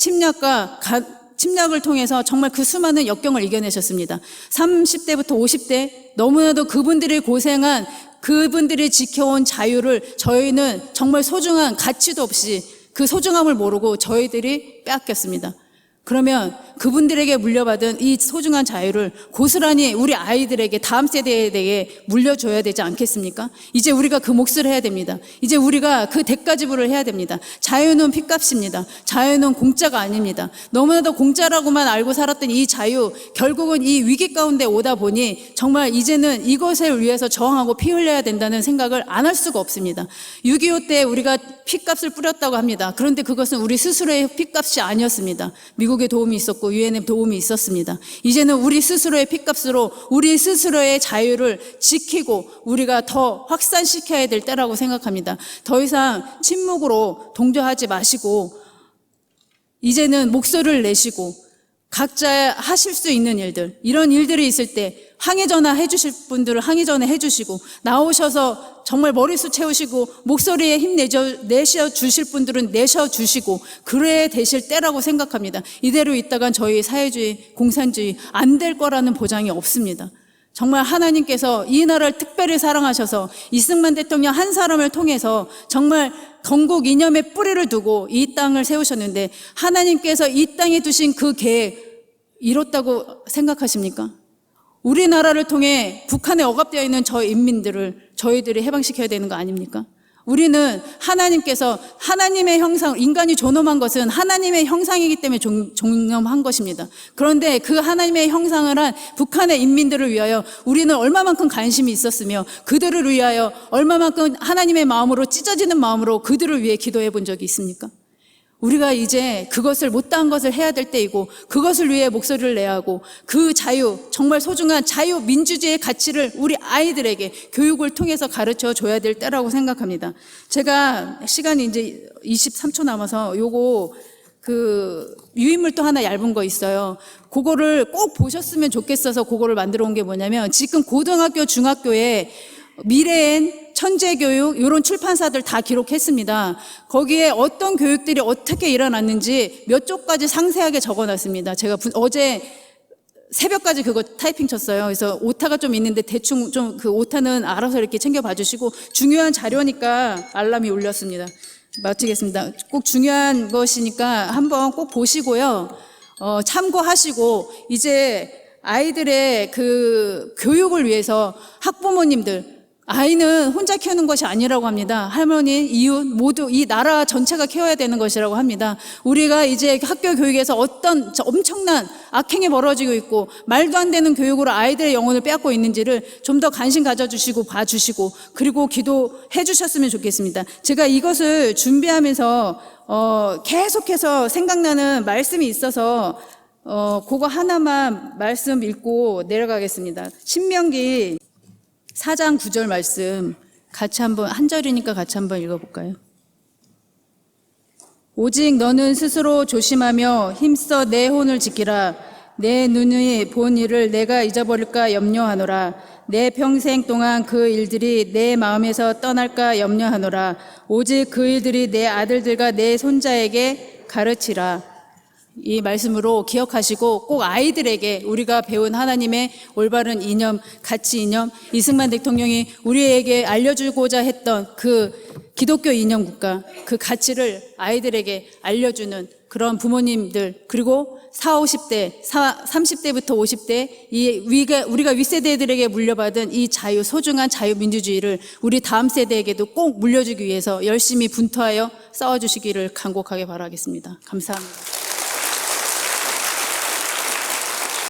침략을 통해서 정말 그 수많은 역경을 이겨내셨습니다. 30대부터 50대 너무나도 그분들이 고생한, 그분들이 지켜온 자유를 저희는 정말 소중한, 가치도 없이 그 소중함을 모르고 저희들이 빼앗겼습니다. 그러면 그분들에게 물려받은 이 소중한 자유를 고스란히 우리 아이들에게, 다음 세대에게 물려줘야 되지 않겠습니까? 이제 우리가 그 몫을 해야 됩니다. 이제 우리가 그 대가지불을 해야 됩니다. 자유는 핏값입니다. 자유는 공짜가 아닙니다. 너무나도 공짜라고만 알고 살았던 이 자유, 결국은 이 위기 가운데 오다 보니 정말 이제는 이것을 위해서 저항하고 피 흘려야 된다는 생각을 안 할 수가 없습니다. 6.25 때 우리가 핏값을 뿌렸다고 합니다. 그런데 그것은 우리 스스로의 핏값이 아니었습니다. 미국의 도움이 있었고 유엔의 도움이 있었습니다. 이제는 우리 스스로의 핏값으로 우리 스스로의 자유를 지키고 우리가 더 확산시켜야 될 때라고 생각합니다. 더 이상 침묵으로 동조하지 마시고 이제는 목소리를 내시고 각자 하실 수 있는 일들, 이런 일들이 있을 때 항의 전화 해주실 분들은 항의 전화 해주시고, 나오셔서 정말 머리수 채우시고 목소리에 내셔 주실 분들은 내셔 주시고, 그래야 되실 때라고 생각합니다. 이대로 있다간 저희 사회주의, 공산주의 안 될 거라는 보장이 없습니다. 정말 하나님께서 이 나라를 특별히 사랑하셔서 이승만 대통령 한 사람을 통해서 정말 건국 이념의 뿌리를 두고 이 땅을 세우셨는데, 하나님께서 이 땅에 두신 그 계획 이뤘다고 생각하십니까? 우리나라를 통해 북한에 억압되어 있는 저 인민들을 저희들이 해방시켜야 되는 거 아닙니까? 우리는 하나님께서 하나님의 형상, 인간이 존엄한 것은 하나님의 형상이기 때문에 존엄한 것입니다. 그런데 그 하나님의 형상을 한 북한의 인민들을 위하여 우리는 얼마만큼 관심이 있었으며, 그들을 위하여 얼마만큼 하나님의 마음으로, 찢어지는 마음으로 그들을 위해 기도해 본 적이 있습니까? 우리가 이제 그것을 못다한 것을 해야 될 때이고, 그것을 위해 목소리를 내야 하고, 그 자유, 정말 소중한 자유, 민주주의의 가치를 우리 아이들에게 교육을 통해서 가르쳐 줘야 될 때라고 생각합니다. 제가 시간이 이제 23초 남아서 요거 그 유인물도 하나 얇은 거 있어요. 그거를 꼭 보셨으면 좋겠어서 그거를 만들어 온 게 뭐냐면, 지금 고등학교, 중학교에 미래엔 천재교육 이런 출판사들 다 기록했습니다. 거기에 어떤 교육들이 어떻게 일어났는지 몇 쪽까지 상세하게 적어놨습니다. 제가 어제 새벽까지 그거 타이핑 쳤어요. 그래서 오타가 좀 있는데 대충 좀 그 오타는 알아서 이렇게 챙겨봐 주시고, 중요한 자료니까 알람이 울렸습니다. 마치겠습니다. 꼭 중요한 것이니까 한번 꼭 보시고요. 참고하시고, 이제 아이들의 그 교육을 위해서 학부모님들, 아이는 혼자 키우는 것이 아니라고 합니다. 할머니, 이웃 모두 이 나라 전체가 키워야 되는 것이라고 합니다. 우리가 이제 학교 교육에서 어떤 엄청난 악행이 벌어지고 있고 말도 안 되는 교육으로 아이들의 영혼을 빼앗고 있는지를 좀 더 관심 가져주시고 봐주시고, 그리고 기도해 주셨으면 좋겠습니다. 제가 이것을 준비하면서 계속해서 생각나는 말씀이 있어서 그거 하나만 말씀 읽고 내려가겠습니다. 신명기 4장 9절 말씀 같이 한번, 한 절이니까 같이 한번 읽어볼까요? 오직 너는 스스로 조심하며 힘써 내 혼을 지키라. 내 눈이 본 일을 내가 잊어버릴까 염려하노라. 내 평생 동안 그 일들이 내 마음에서 떠날까 염려하노라. 오직 그 일들이 내 아들들과 내 손자에게 가르치라. 이 말씀으로 기억하시고 꼭 아이들에게 우리가 배운 하나님의 올바른 이념, 가치 이념, 이승만 대통령이 우리에게 알려주고자 했던 그 기독교 이념 국가, 그 가치를 아이들에게 알려주는 그런 부모님들, 그리고 40, 50대, 30대부터 50대 우리가 윗세대들에게 물려받은 이 자유, 소중한 자유민주주의를 우리 다음 세대에게도 꼭 물려주기 위해서 열심히 분투하여 싸워주시기를 간곡하게 바라겠습니다. 감사합니다.